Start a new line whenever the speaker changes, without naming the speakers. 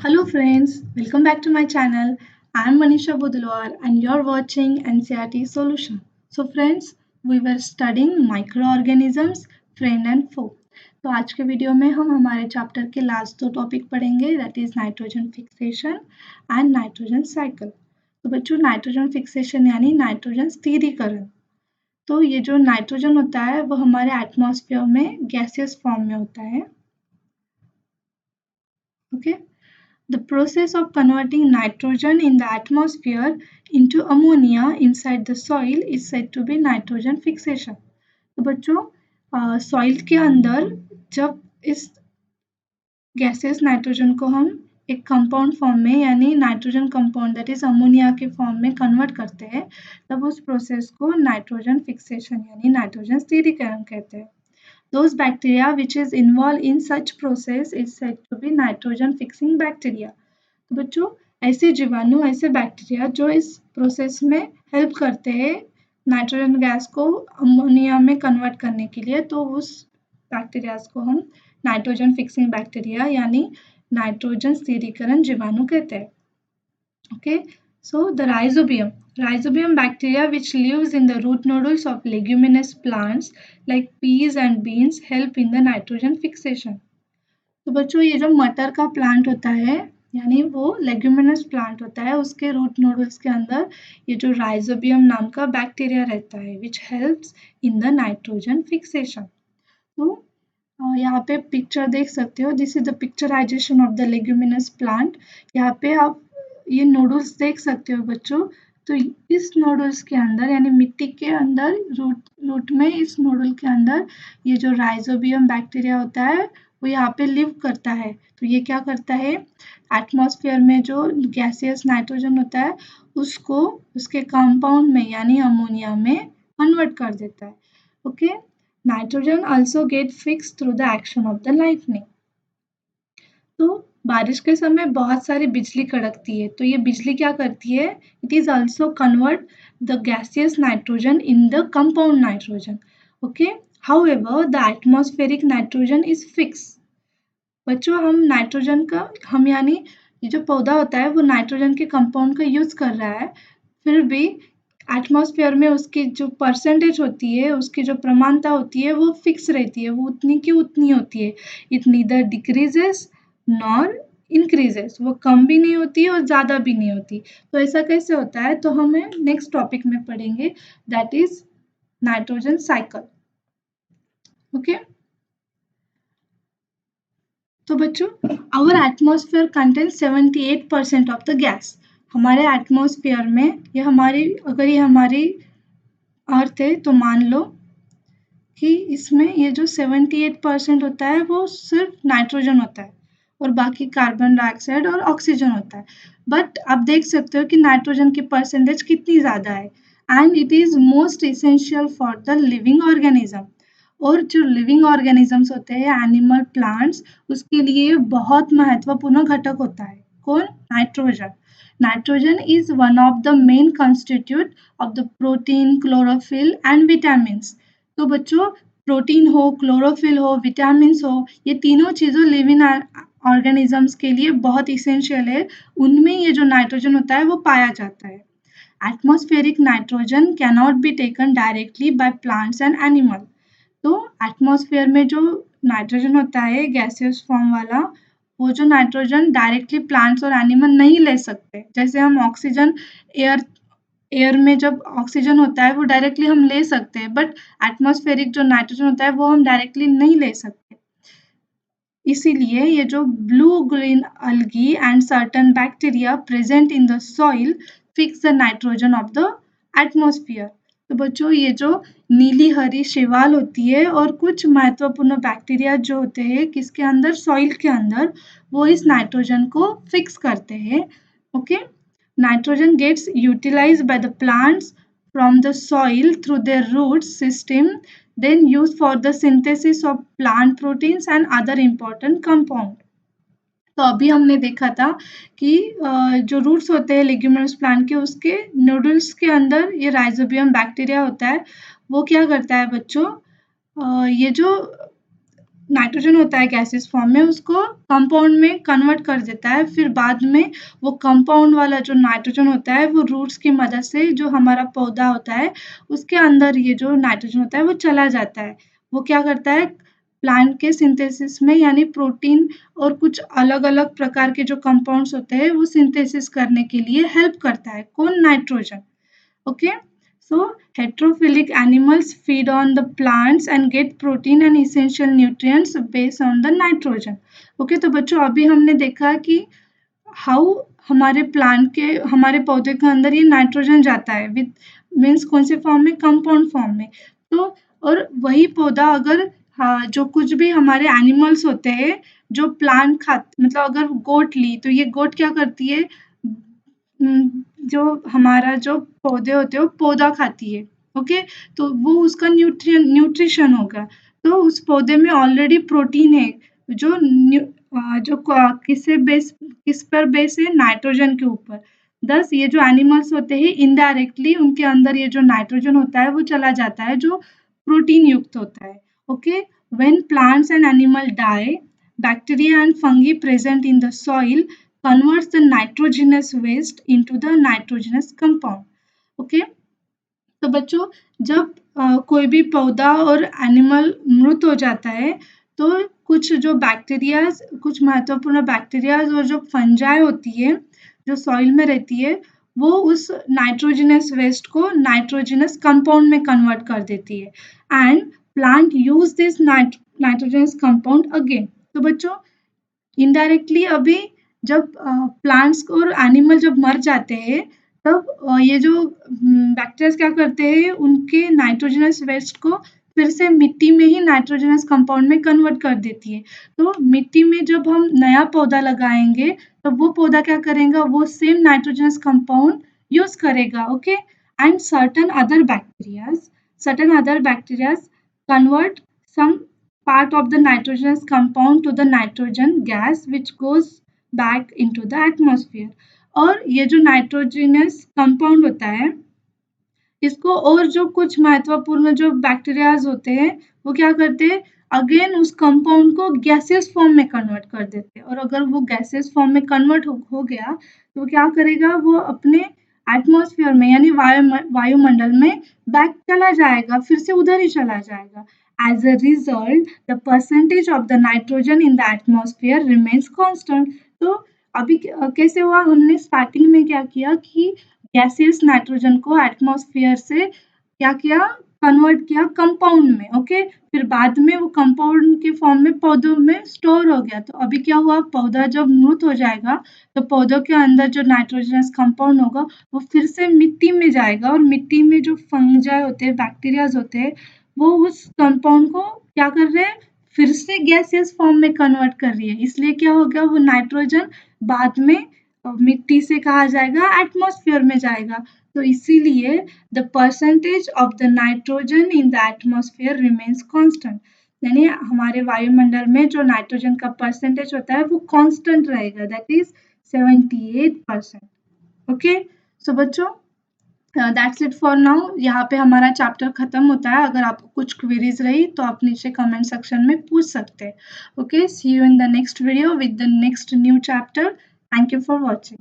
Hello friends, welcome back to my channel. I am Manisha Budlwar and you're watching NCERT Solution. So friends, we were studying microorganisms, friend and foe. तो आज के video में हम हमारे chapter के last दो topic पढ़ेंगे that is nitrogen fixation and nitrogen cycle. तो बच्चों नाइट्रोजन फिक्सेशन यानी नाइट्रोजन स्थिरीकरण। तो ये जो नाइट्रोजन होता है वो हमारे एटमॉस्फेयर में गैसियस फॉर्म में होता है। Okay The process of converting nitrogen in the atmosphere into ammonia inside the soil is said to be nitrogen fixation. तो बच्चों सॉइल के अंदर जब इस गैसियस नाइट्रोजन को हम एक कंपाउंड फॉर्म में यानी nitrogen compound that is ammonia के फॉर्म में कन्वर्ट करते हैं तब उस प्रोसेस को नाइट्रोजन फिक्सेशन यानी नाइट्रोजन स्थिरीकरण कहते हैं। Those bacteria which is involved in such process is said to be nitrogen fixing bacteria. तो बच्चों ऐसे जीवाणु ऐसे बैक्टीरिया जो इस प्रोसेस में हेल्प करते हैं नाइट्रोजन गैस को अमोनिया में कन्वर्ट करने के लिए, तो उस बैक्टीरियाज को हम नाइट्रोजन फिक्सिंग बैक्टीरिया यानी नाइट्रोजन स्थिरीकरण जीवाणु कहते हैं। Okay so the Rhizobium bacteria which lives in the root nodules of leguminous plants like peas and beans help in the nitrogen fixation. तो बच्चों ये जो मटर का प्लांट होता है यानी वो लेग्यूमिनस प्लांट होता है, उसके रूट नोडल्स के अंदर ये जो राइजोबियम नाम का बैक्टीरिया रहता है which helps in the nitrogen fixation. तो यहाँ पे पिक्चर देख सकते हो, this is the picturization of the leguminous plant. यहाँ पे आप ये नोडल्स देख सकते हो बच्चों। तो इस नोडल्स के अंदर यानी मिट्टी के अंदर रूट में इस नोडल के अंदर ये जो राइजोबियम बैक्टीरिया होता है वो यहाँ पे लिव करता है। तो ये क्या करता है, एटमॉस्फेयर में जो गैसियस नाइट्रोजन होता है उसको उसके कंपाउंड में यानी अमोनिया में कन्वर्ट कर देता है। Okay nitrogen also get fix through the action of the lightning. तो बारिश के समय बहुत सारी बिजली कड़कती है, तो ये बिजली क्या करती है, it is also convert the gaseous nitrogen in the compound nitrogen. Okay however the atmospheric nitrogen is fix. बच्चों हम यानी ये जो पौधा होता है वो नाइट्रोजन के कंपाउंड का यूज कर रहा है, फिर भी एटमॉस्फेयर में उसकी जो परसेंटेज होती है, उसकी जो प्रमाणता होती है वो फिक्स रहती है, वो उतनी की उतनी होती है। It neither decreases nor increases, वो कम भी नहीं होती है और ज़्यादा भी नहीं होती। तो ऐसा कैसे होता है, तो हमें नेक्स्ट टॉपिक में पढ़ेंगे that is nitrogen cycle. Okay तो बच्चों our atmosphere contains 78% of the gas. हमारे एटमॉस्फेयर में ये हमारी अर्थ है तो मान लो कि इसमें ये जो 78% होता है वो सिर्फ नाइट्रोजन होता है और बाकी कार्बन डाइऑक्साइड और ऑक्सीजन होता है। बट आप देख सकते हो कि नाइट्रोजन की परसेंटेज कितनी ज़्यादा है and it is most essential for the living organism. और जो लिविंग ऑर्गेनिजम्स होते हैं एनिमल प्लांट्स, उसके लिए बहुत महत्वपूर्ण घटक होता है कौन, nitrogen. Nitrogen is one of the main constitute of the protein, chlorophyll and vitamins. तो बच्चों प्रोटीन हो, क्लोरोफिल हो, विटामिन्स हो, ये तीनों चीज़ों लिविंग ऑर्गेनिजम्स के लिए बहुत इसेंशियल है। उनमें ये जो नाइट्रोजन होता है वो पाया जाता है। Atmospheric nitrogen cannot be taken directly by plants and animal. तो एटमॉस्फेयर में जो नाइट्रोजन होता है गैसियस फॉर्म वाला, वो जो नाइट्रोजन डायरेक्टली प्लांट्स और एनिमल नहीं ले सकते। जैसे हम ऑक्सीजन एयर में जब ऑक्सीजन होता है वो डायरेक्टली हम ले सकते हैं, बट एटमॉस्फेरिक जो नाइट्रोजन होता है वो हम डायरेक्टली नहीं ले सकते। इसीलिए ये जो blue green algae and certain bacteria present in the soil fix the nitrogen of the atmosphere। तो बच्चों ये जो नीली हरी शैवाल होती है और कुछ महत्वपूर्ण बैक्टीरिया जो होते हैं किसके अंदर, सॉइल के अंदर, वो इस नाइट्रोजन को फिक्स करते हैं। Okay nitrogen gets utilized by the plants from the soil through their root system, then used for the synthesis of plant proteins and other important compound। तो अभी हमने देखा था कि जो रूट्स होते हैं लेग्यूमिनस प्लांट के, उसके नोडल्स के अंदर ये राइजोबियम बैक्टीरिया होता है। वो क्या करता है बच्चों, ये जो नाइट्रोजन होता है गैसेस फॉर्म में, उसको कंपाउंड में कन्वर्ट कर देता है। फिर बाद में वो कंपाउंड वाला जो नाइट्रोजन होता है वो रूट्स की मदद से जो हमारा पौधा होता है उसके अंदर ये जो नाइट्रोजन होता है वो चला जाता है। वो क्या करता है, प्लांट के सिंथेसिस में यानी प्रोटीन और कुछ अलग-अलग प्रकार के जो कंपाउंड्स होते हैं वो सिंथेसिस करने के लिए हेल्प करता है। कौन? Nitrogen. Okay, so heterophilic animals feed on the plants and get protein and essential nutrients based on the nitrogen. Okay, तो बच्चों अभी हमने देखा कि हाउ हमारे प्लांट के हमारे पौधे के अंदर ये नाइट्रोजन जाता है विद मीन्स कौन से फॉर्म में? कंपाउंड फॉर्म में। तो और वही पौधा अगर हाँ, जो कुछ भी हमारे एनिमल्स होते हैं जो प्लांट खा मतलब अगर गोट ली तो ये गोट क्या करती है, जो हमारा जो पौधे होते हैं वो पौधा खाती है। ओके, तो वो उसका न्यूट्रिशन होगा। तो उस पौधे में ऑलरेडी प्रोटीन है जो किस पर बेस है? नाइट्रोजन के ऊपर। दस ये जो एनिमल्स होते हैं इनडायरेक्टली उनके अंदर ये जो नाइट्रोजन होता है वो चला जाता है जो प्रोटीन युक्त होता है। Okay, when plants and animal die, bacteria and fungi present in the soil converts the nitrogenous waste into the nitrogenous compound. Okay, तो बच्चों जब कोई भी पौधा और एनिमल मृत हो जाता है तो कुछ जो बैक्टीरियाज, कुछ महत्वपूर्ण बैक्टीरियाज और जो फंजाई होती है जो सॉइल में रहती है वो उस नाइट्रोजनस वेस्ट को नाइट्रोजनस कंपाउंड में कन्वर्ट कर देती है and plant use this nitrogenous compound again. तो बच्चों इनडायरेक्टली अभी जब प्लांट्स और एनिमल जब मर जाते हैं तब ये जो बैक्टीरिया क्या करते हैं उनके नाइट्रोजनस वेस्ट को फिर से मिट्टी में ही नाइट्रोजनस कंपाउंड में कन्वर्ट कर देती है। तो मिट्टी में जब हम नया पौधा लगाएंगे तो वो पौधा क्या करेगा, वो सेम नाइट्रोजनस कंपाउंड यूज करेगा। Okay, and certain other bacteria convert some part of the nitrogenous compound to the nitrogen gas which goes back into the atmosphere। और ये जो नाइट्रोजनस कंपाउंड होता है इसको और जो कुछ महत्वपूर्ण जो बैक्टीरियाज होते हैं वो क्या करते हैं, अगेन उस कंपाउंड को गैसियस फॉर्म में कन्वर्ट कर देते हैं। और अगर वो गैसियस फॉर्म में कन्वर्ट हो गया तो क्या करेगा, वो अपने एटमॉस्फेयर में यानी वायुमंडल में बैक चला जाएगा, फिर से उधर ही चला जाएगा। As a result the percentage of the nitrogen in the atmosphere remains constant. तो अभी कैसे हुआ, हमने स्टार्टिंग में क्या किया कि गैसियस नाइट्रोजन को एटमॉस्फेयर से क्या किया, कन्वर्ट किया कंपाउंड में। ओके, फिर बाद में वो कंपाउंड के फॉर्म में पौधों में स्टोर हो गया। तो अभी क्या हुआ, पौधा जब मृत हो जाएगा तो पौधों के अंदर जो नाइट्रोजनस कंपाउंड होगा वो फिर से मिट्टी में जाएगा और मिट्टी में जो फंजाई होते हैं, बैक्टीरियाज होते हैं, वो उस कंपाउंड को क्या कर रहे हैं, फिर से गैसियस फॉर्म में कन्वर्ट कर रही है। इसलिए क्या हो गया, वो नाइट्रोजन बाद में मिट्टी से कहा जाएगा एटमॉस्फेयर में जाएगा। तो इसीलिए the percentage of the nitrogen in the atmosphere remains constant, यानी हमारे वायुमंडल में जो नाइट्रोजन का परसेंटेज होता है वो कांस्टेंट रहेगा, दैट इज 78%। ओके, सो बच्चों दैट्स इट फॉर नाउ। यहाँ पे हमारा चैप्टर खत्म होता है। अगर आपको कुछ क्वेरीज रही तो आप नीचे कमेंट सेक्शन में पूछ सकते हैं। Okay, see you in the next video with the next new chapter. Thank you for watching.